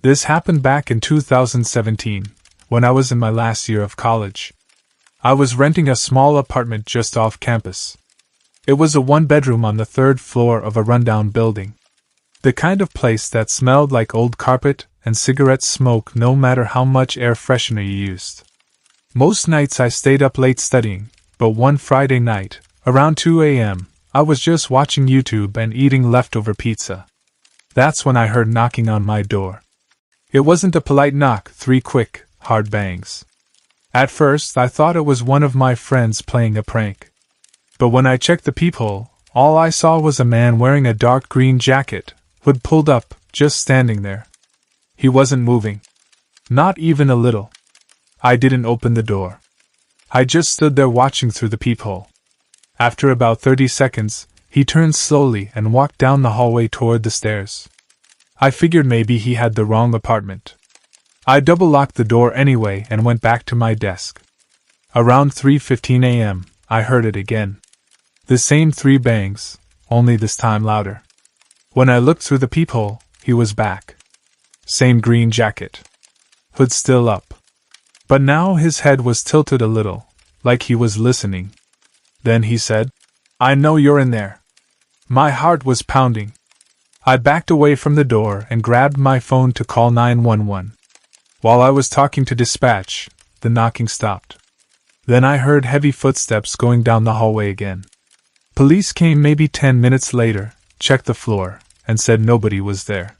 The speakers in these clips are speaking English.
This happened back in 2017, when I was in my last year of college. I was renting a small apartment just off campus. It was a one-bedroom on the third floor of a rundown building. The kind of place that smelled like old carpet and cigarette smoke no matter how much air freshener you used. Most nights I stayed up late studying, but one Friday night, around 2 a.m., I was just watching YouTube and eating leftover pizza. That's when I heard knocking on my door. It wasn't a polite knock, 3 quick, hard bangs. At first I thought it was one of my friends playing a prank. But when I checked the peephole, all I saw was a man wearing a dark green jacket, hood pulled up, just standing there. He wasn't moving. Not even a little. I didn't open the door. I just stood there watching through the peephole. After about 30 seconds, he turned slowly and walked down the hallway toward the stairs. I figured maybe he had the wrong apartment. I double-locked the door anyway and went back to my desk. Around 3:15 a.m., I heard it again. The same 3 bangs, only this time louder. When I looked through the peephole, he was back. Same green jacket. Hood still up. But now his head was tilted a little, like he was listening. Then he said, "I know you're in there." My heart was pounding. I backed away from the door and grabbed my phone to call 911. While I was talking to dispatch, the knocking stopped. Then I heard heavy footsteps going down the hallway again. Police came maybe 10 minutes later, checked the floor, and said nobody was there.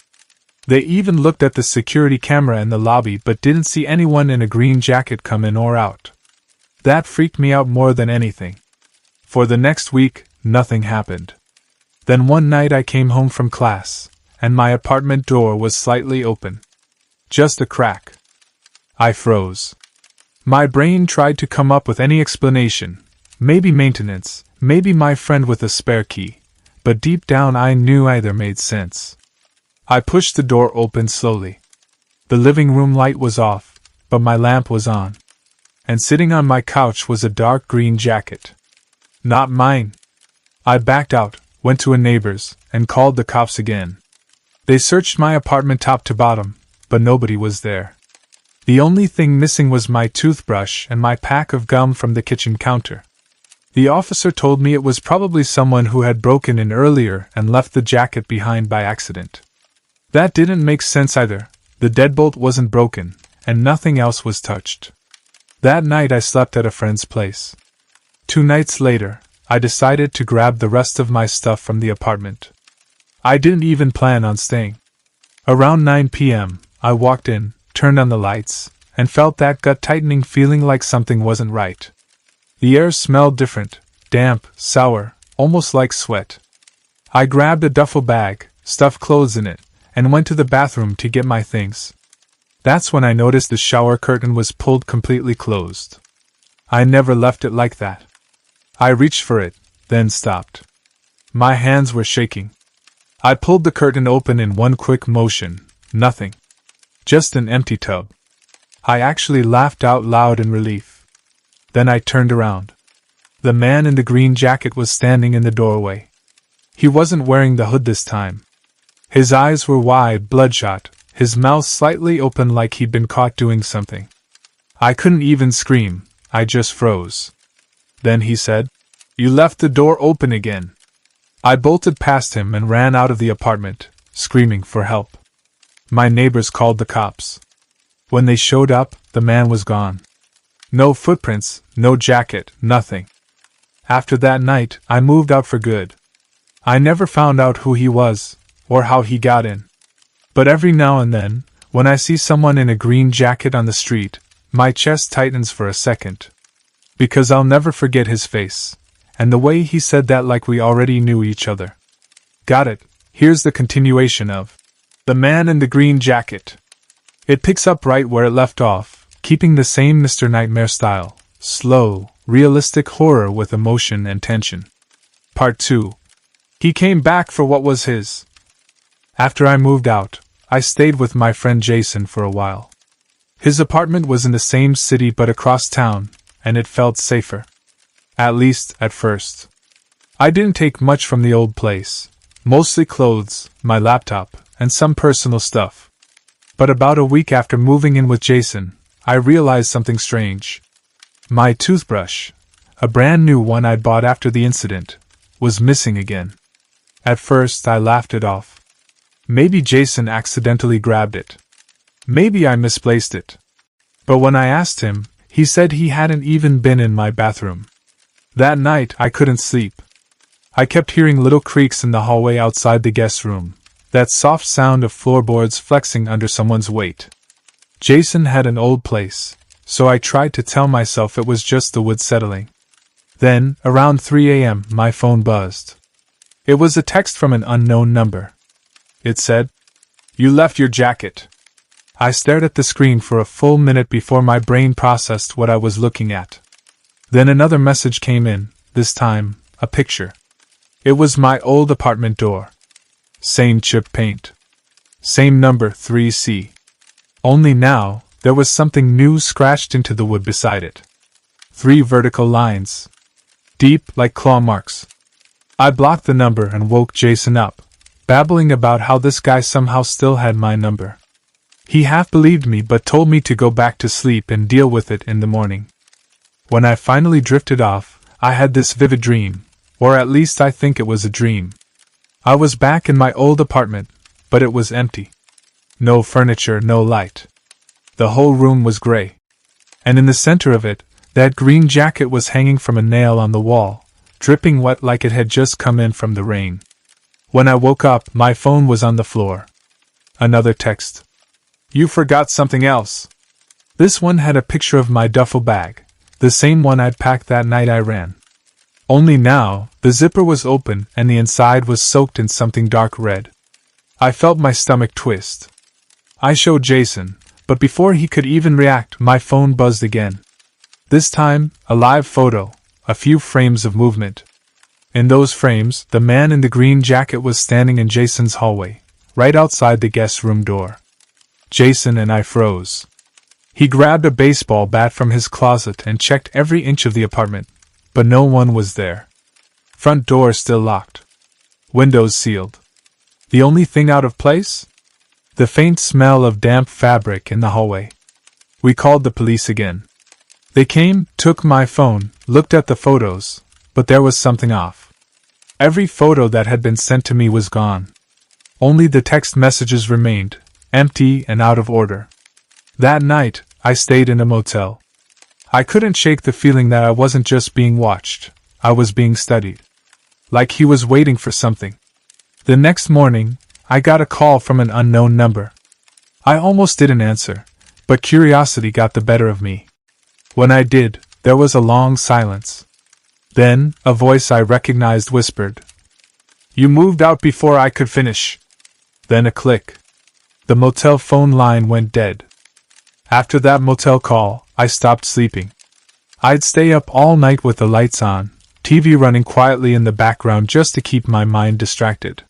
They even looked at the security camera in the lobby but didn't see anyone in a green jacket come in or out. That freaked me out more than anything. For the next week, nothing happened. Then one night I came home from class, and my apartment door was slightly open. Just a crack. I froze. My brain tried to come up with any explanation, maybe maintenance, maybe my friend with a spare key, but deep down I knew either made sense. I pushed the door open slowly. The living room light was off, but my lamp was on. And sitting on my couch was a dark green jacket. Not mine. I backed out, went to a neighbor's, and called the cops again. They searched my apartment top to bottom, but nobody was there. The only thing missing was my toothbrush and my pack of gum from the kitchen counter. The officer told me it was probably someone who had broken in earlier and left the jacket behind by accident. That didn't make sense either. The deadbolt wasn't broken, and nothing else was touched. That night I slept at a friend's place. 2 nights later, I decided to grab the rest of my stuff from the apartment. I didn't even plan on staying. Around 9 p.m., I walked in, turned on the lights, and felt that gut-tightening feeling like something wasn't right. The air smelled different, damp, sour, almost like sweat. I grabbed a duffel bag, stuffed clothes in it, and went to the bathroom to get my things. That's when I noticed the shower curtain was pulled completely closed. I never left it like that. I reached for it, then stopped. My hands were shaking. I pulled the curtain open in one quick motion. Nothing. Just an empty tub. I actually laughed out loud in relief. Then I turned around. The man in the green jacket was standing in the doorway. He wasn't wearing the hood this time. His eyes were wide, bloodshot, his mouth slightly open like he'd been caught doing something. I couldn't even scream, I just froze. Then he said, "You left the door open again." I bolted past him and ran out of the apartment, screaming for help. My neighbors called the cops. When they showed up, the man was gone. No footprints, no jacket, nothing. After that night, I moved out for good. I never found out who he was, or how he got in. But every now and then, when I see someone in a green jacket on the street, my chest tightens for a second. Because I'll never forget his face, and the way he said that like we already knew each other. Got it. Here's the continuation of The Man in the Green Jacket. It picks up right where it left off, keeping the same Mr. Nightmare style, slow, realistic horror with emotion and tension. Part 2. He came back for what was his. After I moved out, I stayed with my friend Jason for a while. His apartment was in the same city but across town, and it felt safer. At least, at first. I didn't take much from the old place. Mostly clothes, my laptop, and some personal stuff. But about a week after moving in with Jason, I realized something strange. My toothbrush, a brand new one I'd bought after the incident, was missing again. At first, I laughed it off. Maybe Jason accidentally grabbed it. Maybe I misplaced it. But when I asked him, he said he hadn't even been in my bathroom. That night, I couldn't sleep. I kept hearing little creaks in the hallway outside the guest room, that soft sound of floorboards flexing under someone's weight. Jason had an old place, so I tried to tell myself it was just the wood settling. Then, around 3 a.m., my phone buzzed. It was a text from an unknown number. It said, "You left your jacket." I stared at the screen for a full minute before my brain processed what I was looking at. Then another message came in, this time, a picture. It was my old apartment door. Same chip paint. Same number 3C. Only now, there was something new scratched into the wood beside it. 3 vertical lines. Deep like claw marks. I blocked the number and woke Jason up, babbling about how this guy somehow still had my number. He half believed me but told me to go back to sleep and deal with it in the morning. When I finally drifted off, I had this vivid dream, or at least I think it was a dream. I was back in my old apartment, but it was empty. No furniture, no light. The whole room was gray. And in the center of it, that green jacket was hanging from a nail on the wall, dripping wet like it had just come in from the rain. When I woke up, my phone was on the floor. Another text. "You forgot something else." This one had a picture of my duffel bag, the same one I'd packed that night I ran. Only now, the zipper was open and the inside was soaked in something dark red. I felt my stomach twist. I showed Jason, but before he could even react, my phone buzzed again. This time, a live photo, a few frames of movement. In those frames, the man in the green jacket was standing in Jason's hallway, right outside the guest room door. Jason and I froze. He grabbed a baseball bat from his closet and checked every inch of the apartment, but no one was there. Front door still locked. Windows sealed. The only thing out of place? The faint smell of damp fabric in the hallway. We called the police again. They came, took my phone, looked at the photos, but there was something off. Every photo that had been sent to me was gone. Only the text messages remained, empty and out of order. That night, I stayed in a motel. I couldn't shake the feeling that I wasn't just being watched, I was being studied. Like he was waiting for something. The next morning, I got a call from an unknown number. I almost didn't answer, but curiosity got the better of me. When I did, there was a long silence. Then, a voice I recognized whispered, "You moved out before I could finish." Then a click. The motel phone line went dead. After that motel call, I stopped sleeping. I'd stay up all night with the lights on, TV running quietly in the background just to keep my mind distracted.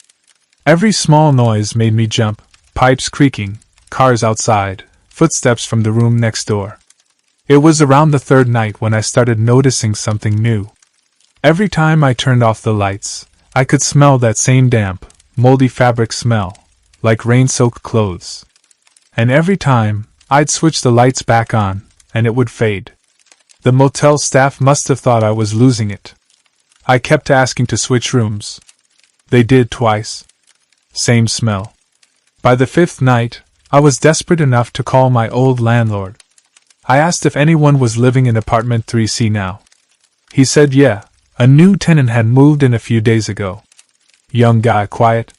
Every small noise made me jump, pipes creaking, cars outside, footsteps from the room next door. It was around the 3rd night when I started noticing something new. Every time I turned off the lights, I could smell that same damp, moldy fabric smell, like rain-soaked clothes. And every time, I'd switch the lights back on, and it would fade. The motel staff must have thought I was losing it. I kept asking to switch rooms. They did twice. Same smell. By the 5th night, I was desperate enough to call my old landlord. I asked if anyone was living in apartment 3C now. He said yeah, a new tenant had moved in a few days ago. Young guy, quiet.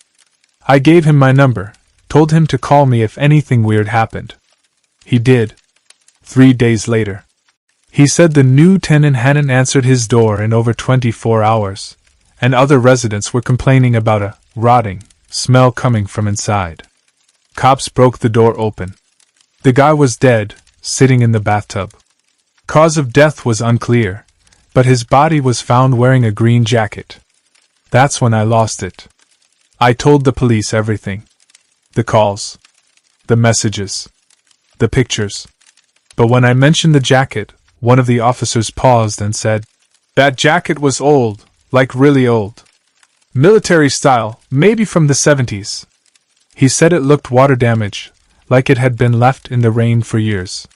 I gave him my number, told him to call me if anything weird happened. He did. 3 days later. He said the new tenant hadn't answered his door in over 24 hours, and other residents were complaining about a rotting smell coming from inside. Cops broke the door open. The guy was dead, sitting in the bathtub. Cause of death was unclear, but his body was found wearing a green jacket. That's when I lost it. I told the police everything. The calls. The messages. The pictures. But when I mentioned the jacket, one of the officers paused and said, "That jacket was old, like really old. Military style, maybe from the 70s. He said it looked water damaged, like it had been left in the rain for years.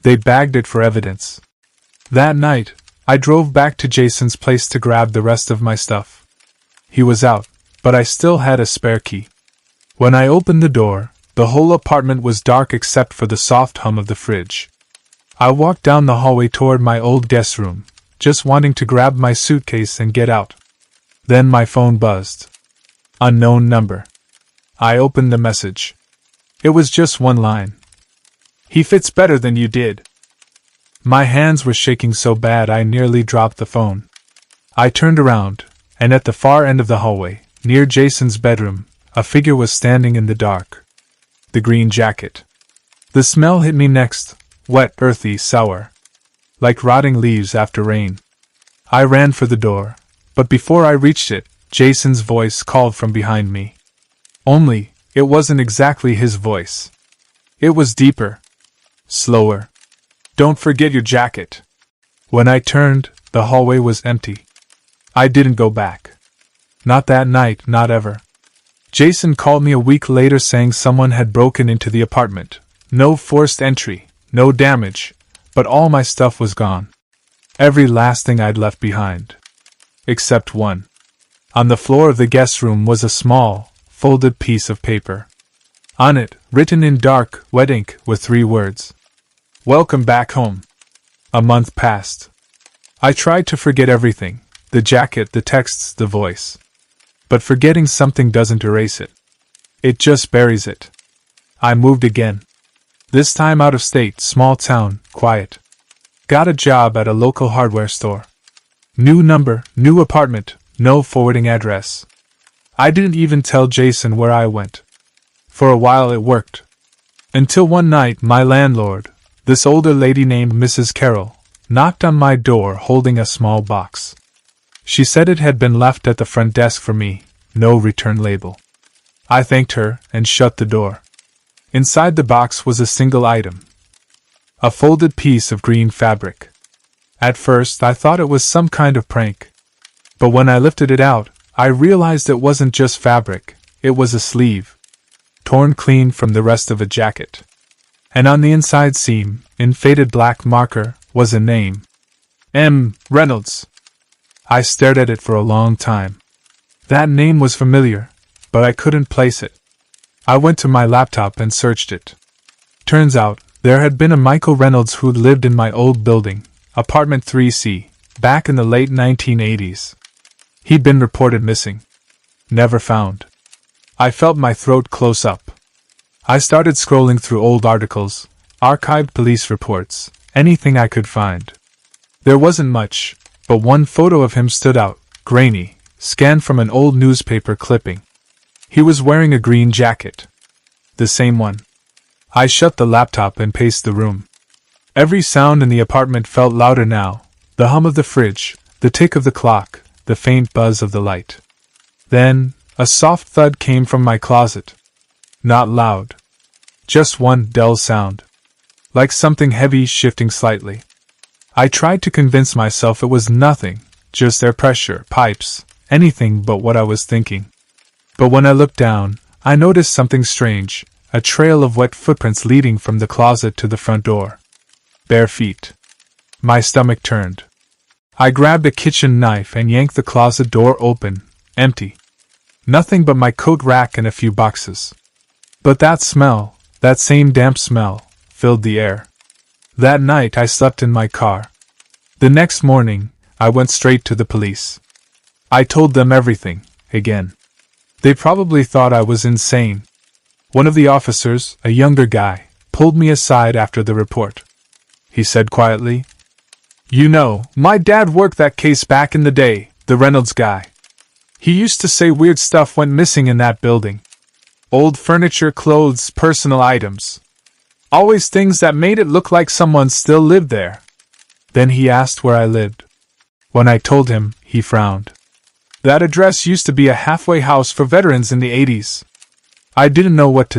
They bagged it for evidence. That night, I drove back to Jason's place to grab the rest of my stuff. He was out, but I still had a spare key. When I opened the door, the whole apartment was dark except for the soft hum of the fridge. I walked down the hallway toward my old guest room, just wanting to grab my suitcase and get out. Then my phone buzzed. Unknown number. I opened the message. It was just one line. "He fits better than you did." My hands were shaking so bad I nearly dropped the phone. I turned around, and at the far end of the hallway, near Jason's bedroom, a figure was standing in the dark. The green jacket. The smell hit me next, wet, earthy, sour. Like rotting leaves after rain. I ran for the door, but before I reached it, Jason's voice called from behind me. Only, it wasn't exactly his voice. It was deeper. Slower. "Don't forget your jacket." When I turned, the hallway was empty. I didn't go back. Not that night, not ever. Jason called me a week later saying someone had broken into the apartment. No forced entry, no damage, but all my stuff was gone. Every last thing I'd left behind. Except one. On the floor of the guest room was a small, folded piece of paper. On it, written in dark, wet ink, were 3 words. "Welcome back home." A month passed. I tried to forget everything, the jacket, the texts, the voice. But forgetting something doesn't erase it. It just buries it. I moved again. This time out of state, small town, quiet. Got a job at a local hardware store. New number, new apartment, no forwarding address. I didn't even tell Jason where I went. For a while it worked. Until one night my landlord, this older lady named Mrs. Carroll, knocked on my door holding a small box. She said it had been left at the front desk for me, no return label. I thanked her and shut the door. Inside the box was a single item. A folded piece of green fabric. At first I thought it was some kind of prank. But when I lifted it out, I realized it wasn't just fabric, it was a sleeve. Torn clean from the rest of a jacket. And on the inside seam, in faded black marker, was a name. M. Reynolds. I stared at it for a long time. That name was familiar, but I couldn't place it. I went to my laptop and searched it. Turns out, there had been a Michael Reynolds who'd lived in my old building, apartment 3C, back in the late 1980s. He'd been reported missing. Never found. I felt my throat close up. I started scrolling through old articles, archived police reports, anything I could find. There wasn't much, but one photo of him stood out, grainy, scanned from an old newspaper clipping. He was wearing a green jacket. The same one. I shut the laptop and paced the room. Every sound in the apartment felt louder now, the hum of the fridge, the tick of the clock, the faint buzz of the light. Then, a soft thud came from my closet. Not loud. Just one dull sound. Like something heavy shifting slightly. I tried to convince myself it was nothing, just air pressure, pipes, anything but what I was thinking. But when I looked down, I noticed something strange, a trail of wet footprints leading from the closet to the front door. Bare feet. My stomach turned. I grabbed a kitchen knife and yanked the closet door open, empty. Nothing but my coat rack and a few boxes. But that smell, that same damp smell, filled the air. That night I slept in my car. The next morning, I went straight to the police. I told them everything, again. They probably thought I was insane. One of the officers, a younger guy, pulled me aside after the report. He said quietly, "You know, my dad worked that case back in the day, the Reynolds guy. He used to say weird stuff went missing in that building. Old furniture, clothes, personal items. Always things that made it look like someone still lived there." Then he asked where I lived. When I told him, he frowned. That address used to be a halfway house for veterans in the 80s. I didn't know what to